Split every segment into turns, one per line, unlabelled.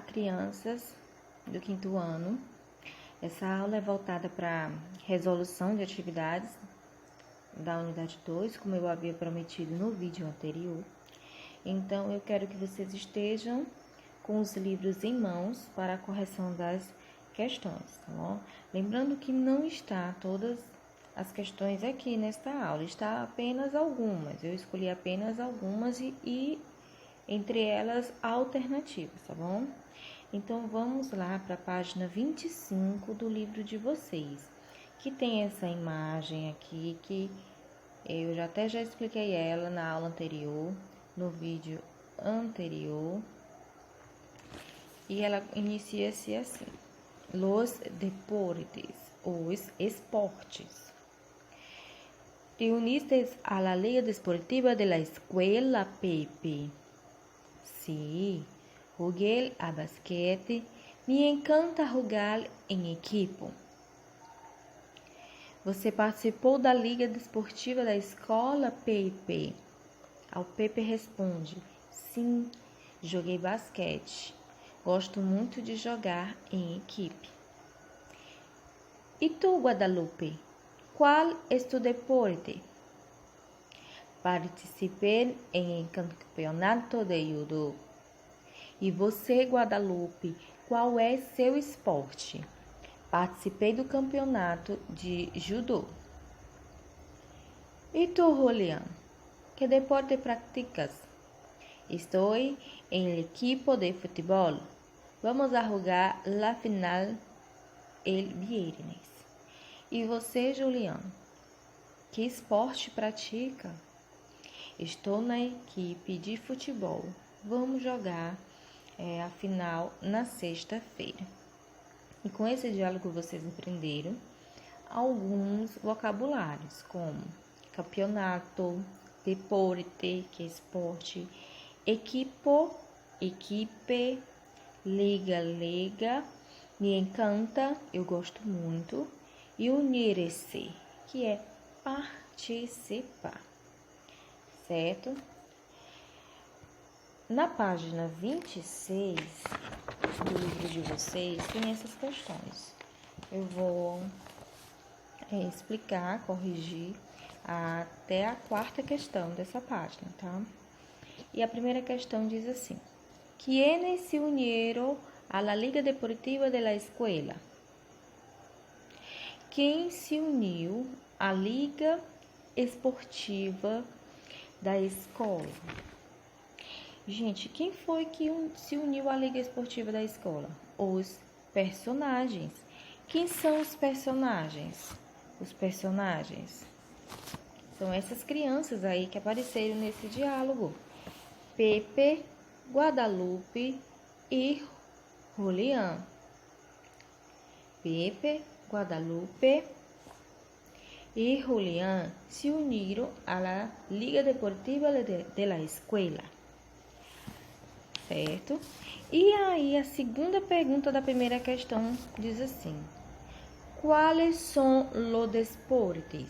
crianças do 5º ano. Essa aula é voltada para resolução de atividades da unidade 2, como eu havia prometido no vídeo anterior. Então, eu quero que vocês estejam com os livros em mãos para a correção das questões, tá bom? Lembrando que não está todas as questões aqui nesta aula, está apenas algumas. Eu escolhi apenas algumas e entre elas alternativas, tá bom? Então, vamos lá para a página 25 do livro de vocês, que tem essa imagem aqui, que eu já expliquei ela na aula anterior, no vídeo anterior. E ela inicia-se assim: Los deportes, os esportes. ¿Te uniste a la Liga Deportiva de la Escuela, Pepe? Sí, jugué a basquete. Me encanta jogar em equipo. Você participou da Liga Desportiva da escola, Pepe? Ao Pepe responde: sim, joguei basquete. Gosto muito de jogar em equipe. E tu, Guadalupe? Qual é tu deporte? Participei em campeonato de judô. E você, Guadalupe, qual é seu esporte? Participei do campeonato de judô. E tu, Julián? Que deporte practicas? Estou em el equipo de futebol. Vamos a jogar la final el viernes. E você, Julián? Que esporte pratica? Estou na equipe de futebol. Vamos jogar a final na sexta-feira. E com esse diálogo vocês aprenderam alguns vocabulários, como campeonato, deporte, que é esporte, equipo, equipe, liga, me encanta, eu gosto muito, e unir-se, que é participar, certo? Na página 26 do livro de vocês tem essas questões. Eu vou explicar, corrigir até a 4ª questão dessa página, tá? E a primeira questão diz assim: ¿Quiénes se unieron a la Liga Deportiva de la Escuela? Quem se uniu à Liga Esportiva da Escola? Gente, quem foi que se uniu à Liga Esportiva da Escola? Os personagens. Quem são os personagens? Os personagens são essas crianças aí que apareceram nesse diálogo: Pepe, Guadalupe e Julián. Pepe, Guadalupe e Julián se uniram à la Liga Deportiva de la Escuela. Certo? E aí a segunda pergunta da primeira questão diz assim: Quais são los deportes?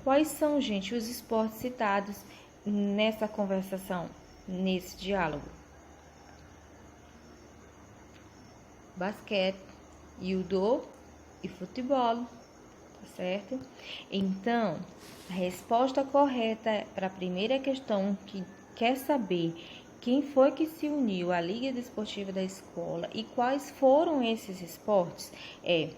Quais são, gente, os esportes citados nessa conversação, nesse diálogo? Basquete, judô e futebol, tá certo? Então, a resposta correta para a primeira questão, que quer saber quem foi que se uniu à Liga Desportiva da Escola e quais foram esses esportes, é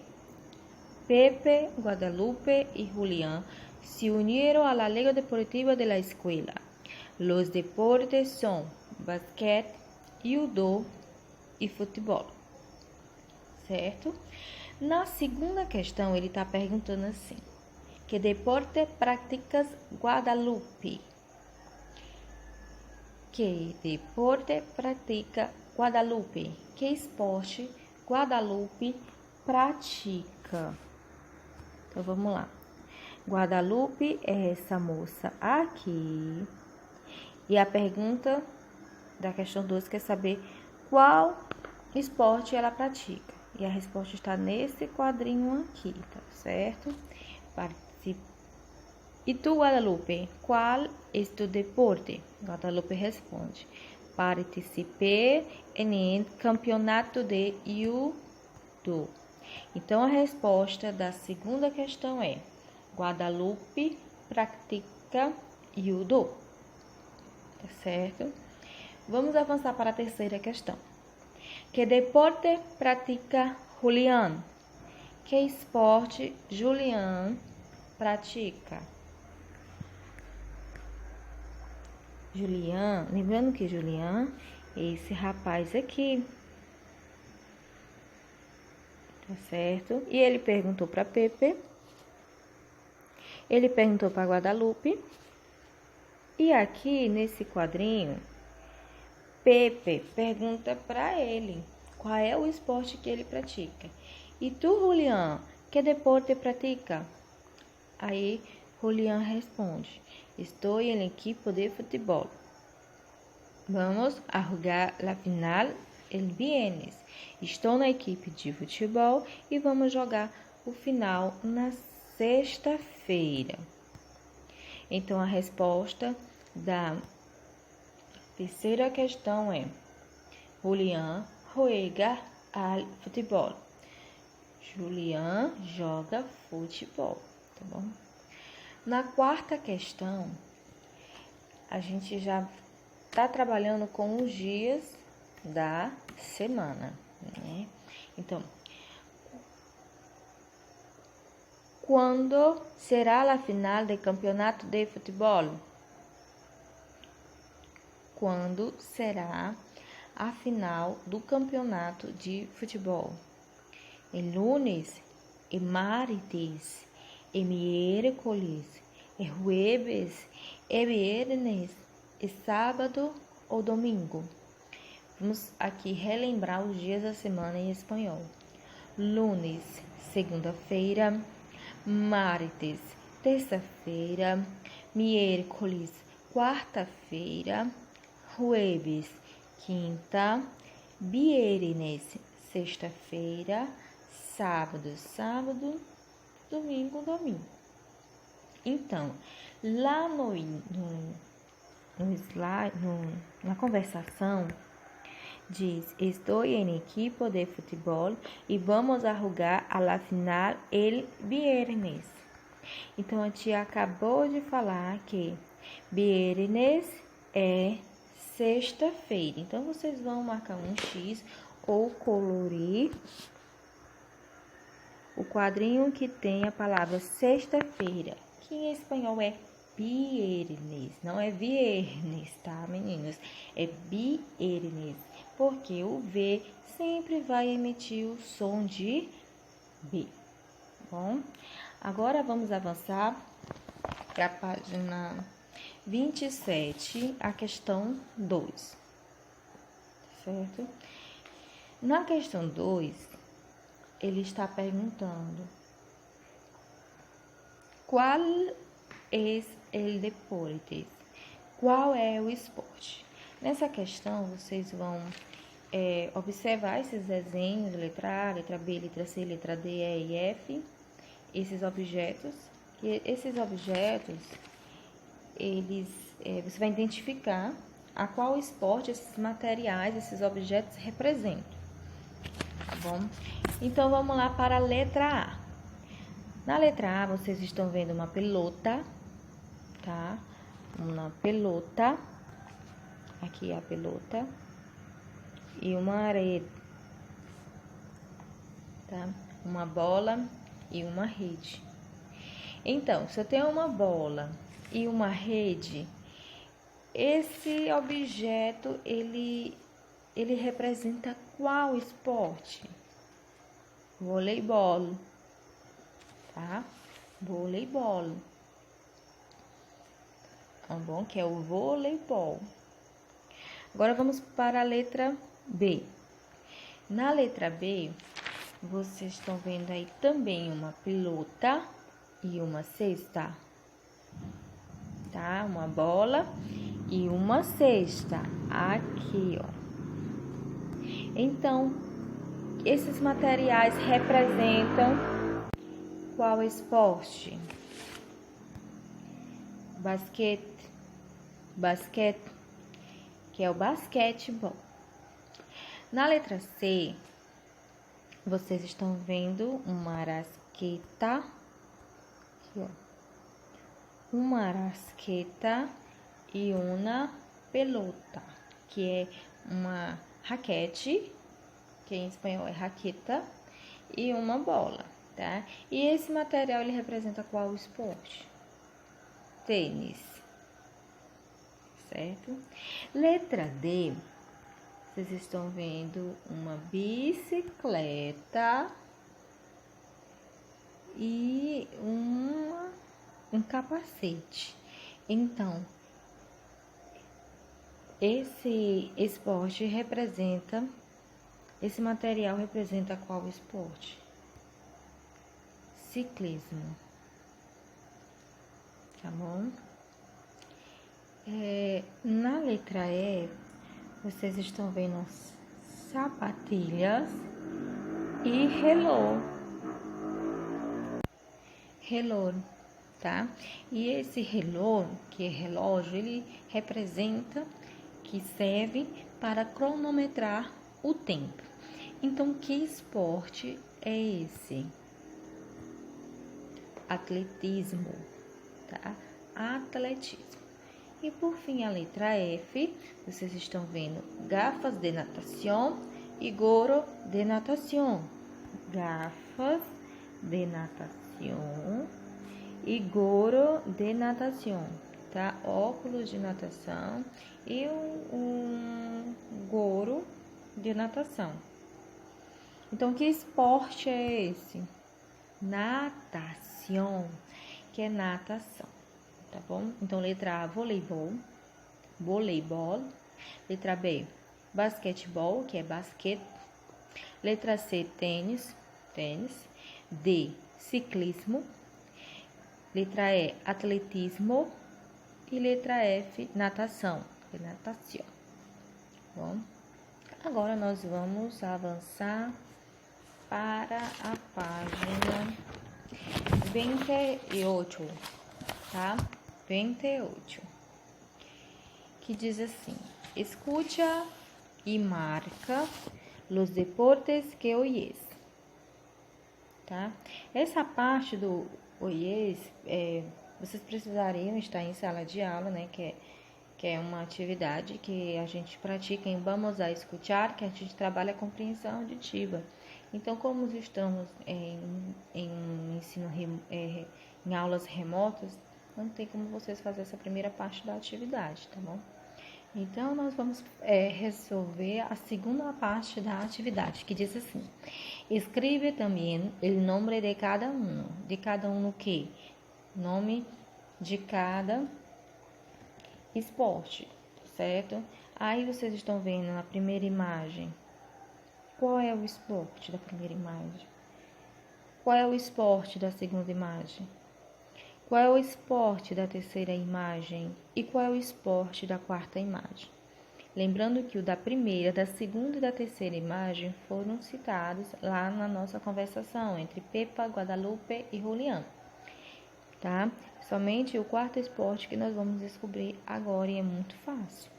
Pepe, Guadalupe y Julián se unieron a la Liga Deportiva de la Escuela. Los deportes son basquete, judô e futebol. Certo? Na segunda questão, ele está perguntando assim: Que deporte practicas, Guadalupe? Que deporte pratica Guadalupe? Que esporte Guadalupe pratica? Então, vamos lá. Guadalupe é essa moça aqui. E a pergunta da questão 2 quer saber qual esporte ela pratica. E a resposta está nesse quadrinho aqui, tá certo? E tu, Guadalupe, qual é tu deporte? Guadalupe responde: Participé en campeonato de judo. Então, a resposta da segunda questão é: Guadalupe pratica judo. Tá certo? Vamos avançar para a terceira questão. Que deporte pratica Julián? Que esporte Julián pratica? Julián, lembrando que Julián é esse rapaz aqui. Tá certo? E ele perguntou para Pepe. Ele perguntou para Guadalupe. E aqui nesse quadrinho, Pepe pergunta para ele qual é o esporte que ele pratica. E tu, Julián, que deporte pratica? Aí Julián responde: estou em equipo de futebol. Vamos a jogar la final el viernes. Estou na equipe de futebol e vamos jogar o final na sexta-feira. Então, a resposta da terceira questão é: Julián juega al futebol. Julián joga futebol, tá bom? Na quarta questão, a gente já está trabalhando com os dias da semana, né? Então, quando será a final do campeonato de futebol? Quando será a final do campeonato de futebol? El lunes, el martes, el miércoles, el jueves, el viernes, el sábado ou domingo? Vamos aqui relembrar os dias da semana em espanhol. Lunes, segunda-feira. Martes, terça-feira. Miércoles, quarta-feira. Jueves, quinta. Viernes, sexta-feira. Sábado, domingo. Então, lá no slide, na conversação, diz: estou em equipo de futebol e vamos a jogar a la final el viernes. Então, a tia acabou de falar que viernes é sexta-feira. Então, vocês vão marcar um X ou colorir o quadrinho que tem a palavra sexta-feira, que em espanhol é viernes, não é viernes, tá, meninos? É viernes, porque o V sempre vai emitir o som de B. Bom, agora vamos avançar para a página 27, a questão 2, certo? Na questão 2, ele está perguntando: qual é o deporte? Qual é o esporte? Nessa questão, vocês vão observar esses desenhos, letra A, letra B, letra C, letra D, E e F, esses objetos. E esses objetos, você vai identificar a qual esporte esses materiais, esses objetos representam. Tá bom? Então, vamos lá para a letra A. Na letra A, vocês estão vendo uma pelota, tá? Uma pelota. Aqui é a pelota. E uma rede, tá? Uma bola e uma rede. Então, se eu tenho uma bola e uma rede, esse objeto, ele representa qual esporte? Voleibol, tá? Voleibol. Tá bom? Que é o voleibol. Agora vamos para a letra B. Na letra B, vocês estão vendo aí também uma pelota e uma cesta, tá? Uma bola e uma cesta, aqui, ó. Então, esses materiais representam qual esporte? Basquete, que é o basquetebol. Na letra C, vocês estão vendo uma rasqueta, aqui, ó, uma rasqueta e uma pelota, que é uma raquete, que em espanhol é raqueta, e uma bola, tá? E esse material, ele representa qual esporte? Tênis, certo? Letra D, vocês estão vendo uma bicicleta e um capacete. Então, esse esporte representa, esse material representa qual esporte? Ciclismo, tá bom? Na letra E, vocês estão vendo sapatilhas e relógio, tá? E esse relógio, que é relógio, ele representa, que serve para cronometrar o tempo. Então, que esporte é esse? Atletismo, tá? Atletismo. E por fim, a letra F, vocês estão vendo gafas de natação e gorro de natação. Gafas de natação e gorro de natação, tá? Óculos de natação e um gorro de natação. Então, que esporte é esse? Natação, que é natação, tá bom? Então, letra A, voleibol. Letra B, basquetebol, que é basquete. Letra C, tênis. D, ciclismo. Letra E, atletismo. E letra F, natação, que é natação. Bom, agora nós vamos avançar para a página 28, tá? 28, que diz assim: escucha e marca los deportes que oyes, tá? Essa parte do oyes, vocês precisariam estar em sala de aula, né? Que é uma atividade que a gente pratica em Vamos a Escuchar, que a gente trabalha a compreensão auditiva. Então, como estamos em ensino, em aulas remotas, não tem como vocês fazer essa primeira parte da atividade, tá bom? Então, nós vamos resolver a segunda parte da atividade, que diz assim: escreve também o nome de cada um. De cada um o quê? Nome de cada esporte, certo? Aí vocês estão vendo na primeira imagem. Qual é o esporte da primeira imagem? Qual é o esporte da segunda imagem? Qual é o esporte da terceira imagem? E qual é o esporte da quarta imagem? Lembrando que o da primeira, da segunda e da terceira imagem foram citados lá na nossa conversação entre Pepa, Guadalupe e Julián, tá? Somente o quarto esporte que nós vamos descobrir agora e é muito fácil,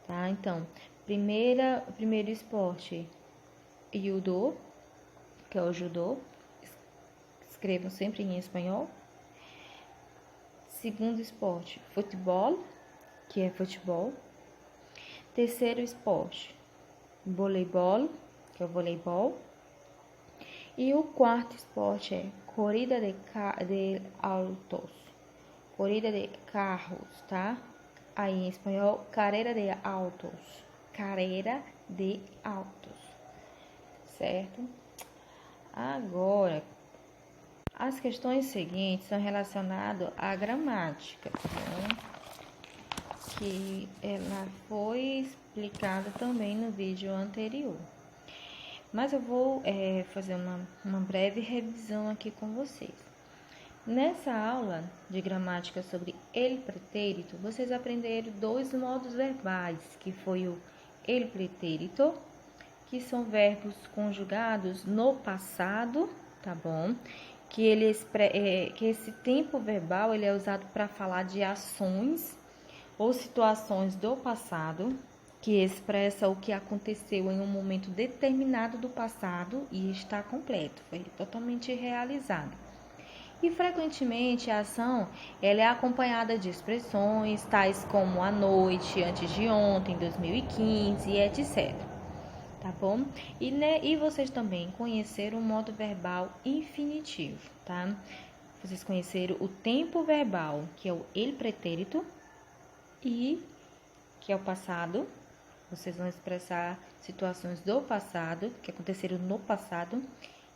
tá? Então, primeiro esporte, Judo, que é o judô, escrevam sempre em espanhol. Segundo esporte, futebol, que é futebol. Terceiro esporte, voleibol, que é o voleibol. E o quarto esporte é corrida de autos, corrida de carros, tá? Aí em espanhol, carreira de autos, certo? Agora, as questões seguintes são relacionadas à gramática, tá? Que ela foi explicada também no vídeo anterior. Mas eu vou fazer uma breve revisão aqui com vocês. Nessa aula de gramática sobre el pretérito, vocês aprenderam 2 modos verbais, que foi o el pretérito, que são verbos conjugados no passado, tá bom? Que esse tempo verbal ele é usado para falar de ações ou situações do passado, que expressa o que aconteceu em um momento determinado do passado e está completo, foi totalmente realizado. E frequentemente a ação ela é acompanhada de expressões tais como à noite, antes de ontem, 2015, etc. Tá bom? E vocês também conheceram o modo verbal infinitivo, tá? Vocês conheceram o tempo verbal, que é o ele pretérito, e que é o passado. Vocês vão expressar situações do passado, que aconteceram no passado.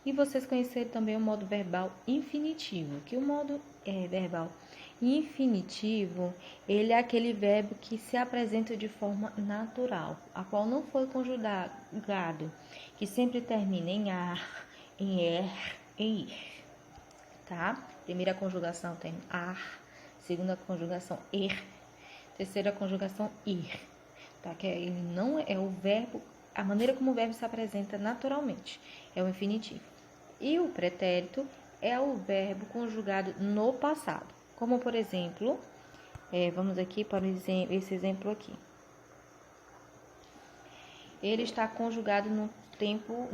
E vocês conheceram também o modo verbal infinitivo, que o modo verbal infinitivo, ele é aquele verbo que se apresenta de forma natural, a qual não foi conjugado, que sempre termina em ar, em er, em ir, tá? Primeira conjugação tem ar, segunda conjugação er, terceira conjugação ir, tá? Que ele não é o verbo, a maneira como o verbo se apresenta naturalmente, é o infinitivo. E o pretérito é o verbo conjugado no passado. Como, por exemplo, vamos aqui para esse exemplo aqui. Ele está conjugado no tempo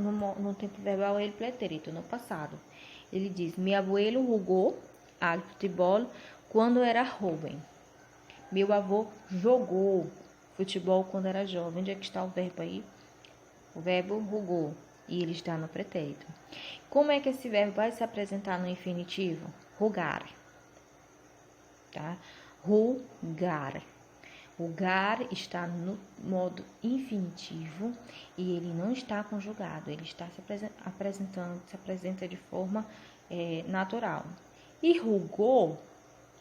verbal ele pretérito, no passado. Ele diz, meu abuelo jogou al futebol quando era jovem. Meu avô jogou futebol quando era jovem. Onde é que está o verbo aí? O verbo jogou. E ele está no pretérito. Como é que esse verbo vai se apresentar no infinitivo? Rogar. Tá? Rogar. Rogar está no modo infinitivo e ele não está conjugado. Ele está se apresenta de forma natural. E rogou,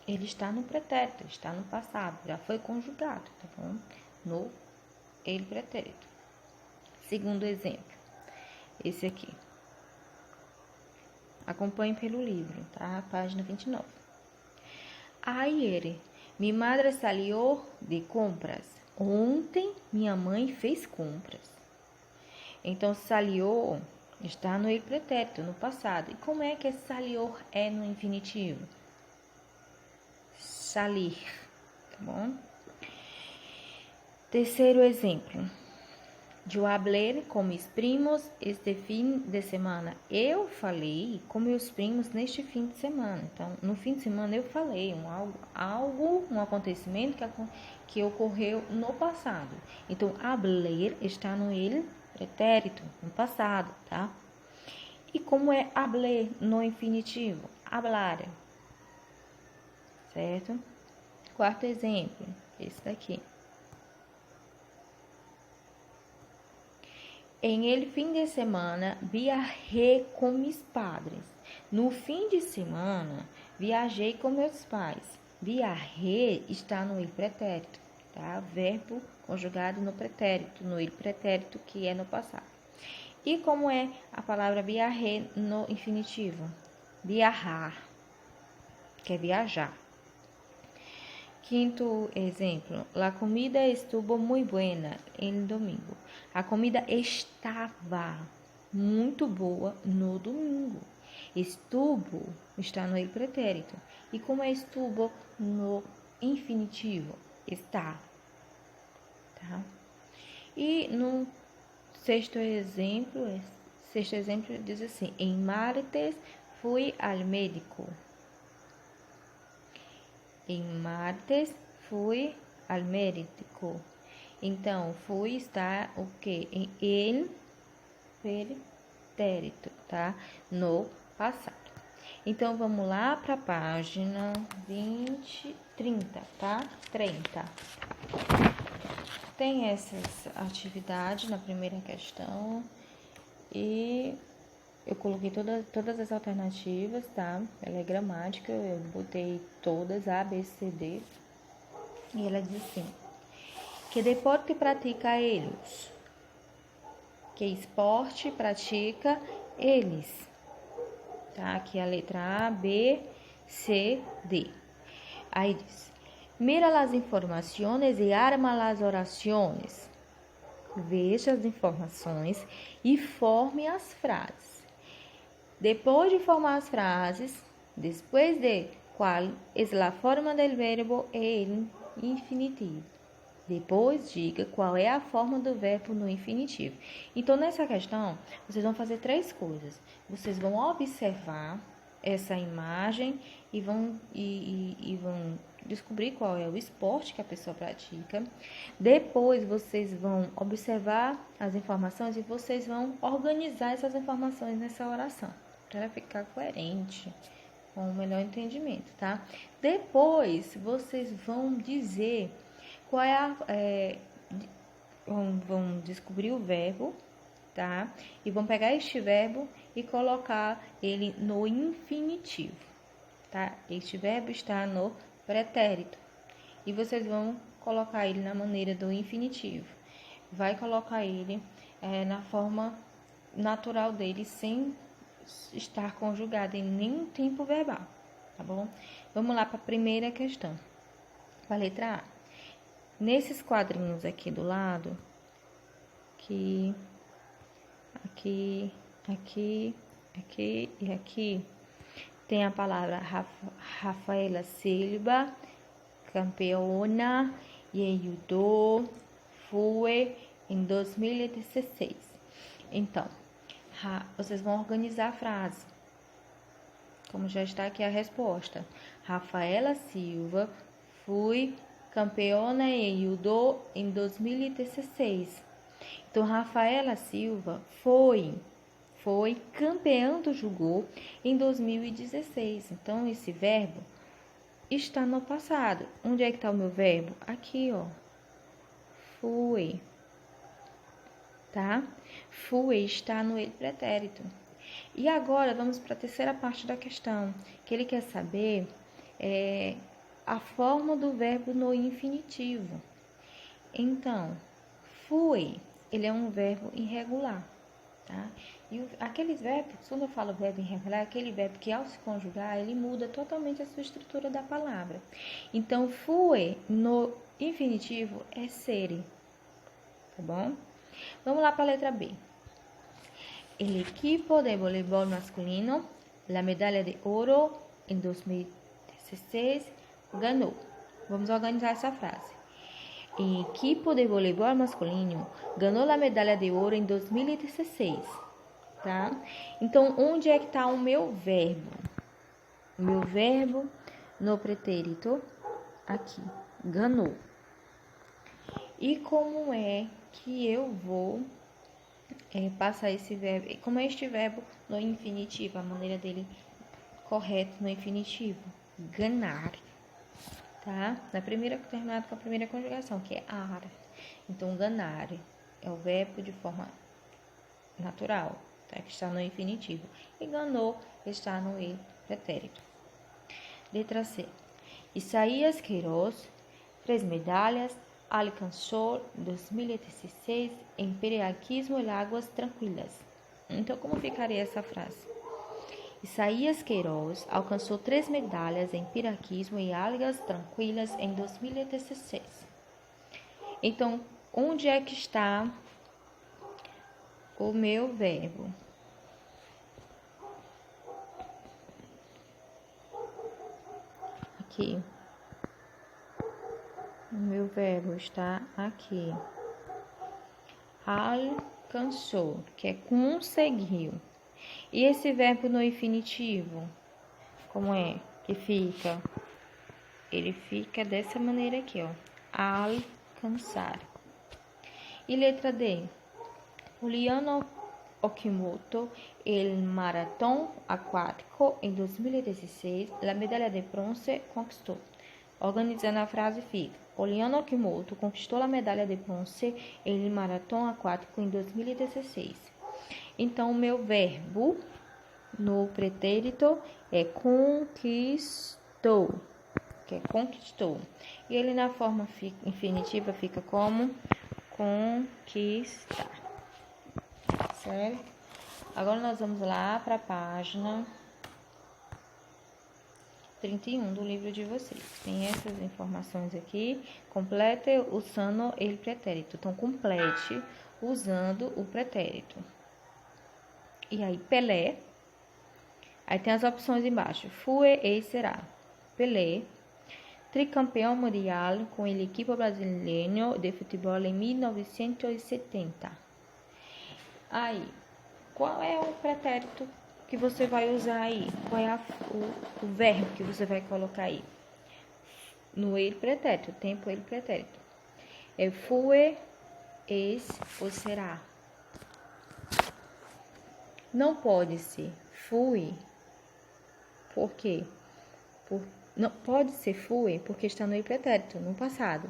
ele está no pretérito, está no passado, já foi conjugado, tá bom? No ele pretérito. Segundo exemplo. Esse aqui. Acompanhe pelo livro, tá? Página 29. Ayer, mi madre salió de compras. Ontem, minha mãe fez compras. Então, salió está no ele pretérito, no passado. E como é que salió é no infinitivo? Salir, tá bom? Terceiro exemplo. Eu hablé com meus primos este fim de semana. Eu falei com meus primos neste fim de semana. Então, no fim de semana eu falei um acontecimento que ocorreu no passado. Então, hablé está no ele pretérito, no passado, tá? E como é hablé no infinitivo? Hablar. Certo? Quarto exemplo, esse daqui. Em el fim de semana, viajei com meus padres. No fim de semana, viajei com meus pais. Viajei está no ele pretérito, tá? Verbo conjugado no pretérito, no ele pretérito que é no passado. E como é a palavra viajei no infinitivo? Viajar, que é viajar. Quinto exemplo, la comida estuvo muy buena el domingo. A comida estava muito boa no domingo. Estuvo está no ele pretérito. E como é estuvo no infinitivo? Está. Tá? E no sexto exemplo diz assim, em martes fui al médico. Em martes fui al médico. Então, fui está o quê? Em el pretérito, tá? No passado. Então, vamos lá para a página 30, tá? 30. Tem essas atividades na primeira questão e eu coloquei todas as alternativas, tá? Ela é gramática, eu botei todas, A, B, C, D. E ela diz assim, que deporte pratica eles? Que esporte pratica eles? Tá? Aqui a letra A, B, C, D. Aí diz, mira as informações e arma as orações. Veja as informações e forme as frases. Depois de formar as frases, depois de qual é a forma do verbo em infinitivo. Depois, diga qual é a forma do verbo no infinitivo. Então, nessa questão, vocês vão fazer 3 coisas. Vocês vão observar essa imagem e vão descobrir qual é o esporte que a pessoa pratica. Depois, vocês vão observar as informações e vocês vão organizar essas informações nessa oração, para ficar coerente, com o melhor entendimento, tá? Depois, vocês vão dizer qual é vão descobrir o verbo, tá? E vão pegar este verbo e colocar ele no infinitivo, tá? Este verbo está no pretérito. E vocês vão colocar ele na maneira do infinitivo. Vai colocar ele na forma natural dele, sem estar conjugado em nenhum tempo verbal, tá bom? Vamos lá para a primeira questão. Para a letra A. Nesses quadrinhos aqui do lado, aqui e aqui, tem a palavra Rafaela Silva, campeona de judô, foi em 2016. Então, vocês vão organizar a frase, como já está aqui a resposta. Rafaela Silva foi campeona em judô em 2016. Então, Rafaela Silva foi campeã do judô em 2016. Então, esse verbo está no passado. Onde é que está o meu verbo? Aqui, ó. Fui. Tá? Fui está no ele pretérito. E agora, vamos para a terceira parte da questão, que ele quer saber a forma do verbo no infinitivo. Então, fui, ele é um verbo irregular, tá? E aqueles verbos, quando eu falo verbo irregular, é aquele verbo que ao se conjugar, ele muda totalmente a sua estrutura da palavra. Então, fui no infinitivo é ser, tá bom? Vamos lá para a letra B. El equipo de voleibol masculino, la medalha de ouro em 2016, ganhou. Vamos organizar essa frase. El equipo de voleibol masculino ganhou a medalha de ouro em 2016, tá? Então, onde é que está o meu verbo? O meu verbo no pretérito, aqui, ganhou. E como é que eu vou passar esse verbo? Como é este verbo no infinitivo? A maneira dele correta no infinitivo? Ganhar. Tá? Terminado com a primeira conjugação, que é ar. Então, ganhar é o verbo de forma natural, tá? Que está no infinitivo. E ganhou está no e pretérito. Letra C. Isaías Queiroz, 3 medalhas, alcançou 2016 em piragüismo e águas tranquilas. Então, como ficaria essa frase? Isaías Queiroz alcançou 3 medalhas em piragüismo e águas tranquilas em 2016. Então, onde é que está o meu verbo? Aqui. O meu verbo está aqui. Alcançou, que é conseguiu. E esse verbo no infinitivo, como é que fica? Ele fica dessa maneira aqui, ó. Alcançar. E letra D. Juliano Okimoto, el maratón aquático em 2016, a medalha de bronze conquistou. Organizando a frase fica: Juliano Okimoto conquistou a medalha de bronze em maratón aquático em 2016. Então, o meu verbo no pretérito é conquistou, que é conquistou. E ele na forma infinitiva fica como conquistar. Certo? Agora nós vamos lá para a página 31 do livro de vocês. Tem essas informações aqui. Complete usando ele pretérito. Então, complete usando o pretérito. E aí, Pelé. Aí tem as opções embaixo. Fue e será. Pelé tricampeão mundial com o equipo brasileiro de futebol em 1970. Aí, qual é o pretérito que você vai usar aí? Qual é o verbo que você vai colocar aí? No ele pretérito, tempo ele pretérito. É fue, es ou será. Não pode ser fui. Por quê? Não pode ser fui porque está no ele pretérito, no passado.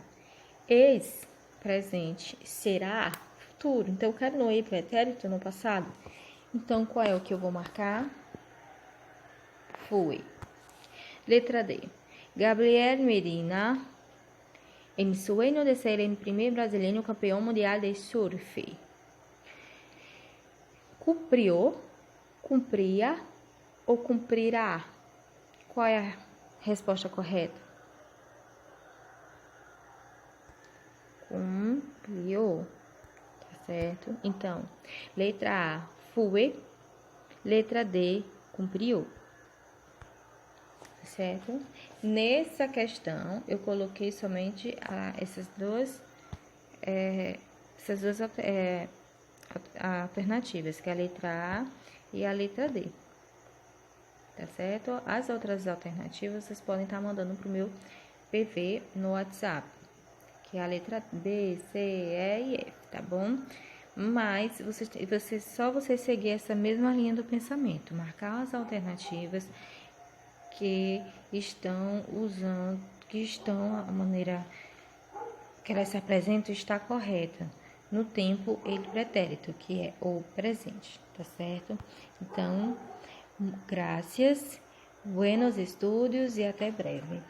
Es, presente. Será, futuro. Então, eu quero no ele pretérito, no passado. Então, qual é o que eu vou marcar? Fui. Letra D. Gabriel Medina, em sueño de ser el primer brasileño campeão mundial de surf. Cumpriu, cumpria ou cumprirá? Qual é a resposta correta? Cumpriu, tá certo? Então, letra A, fui. Letra D, cumpriu. Certo? Nessa questão, eu coloquei somente essas duas alternativas, que é a letra A e a letra D. Tá certo? As outras alternativas, vocês podem estar mandando para o meu PV no WhatsApp, que é a letra B, C, E e F, tá bom? Mas só você seguir essa mesma linha do pensamento, marcar as alternativas que estão a maneira que elas se apresentam está correta no tempo ele pretérito, que é o presente, tá certo? Então, graças, buenos estudos e até breve.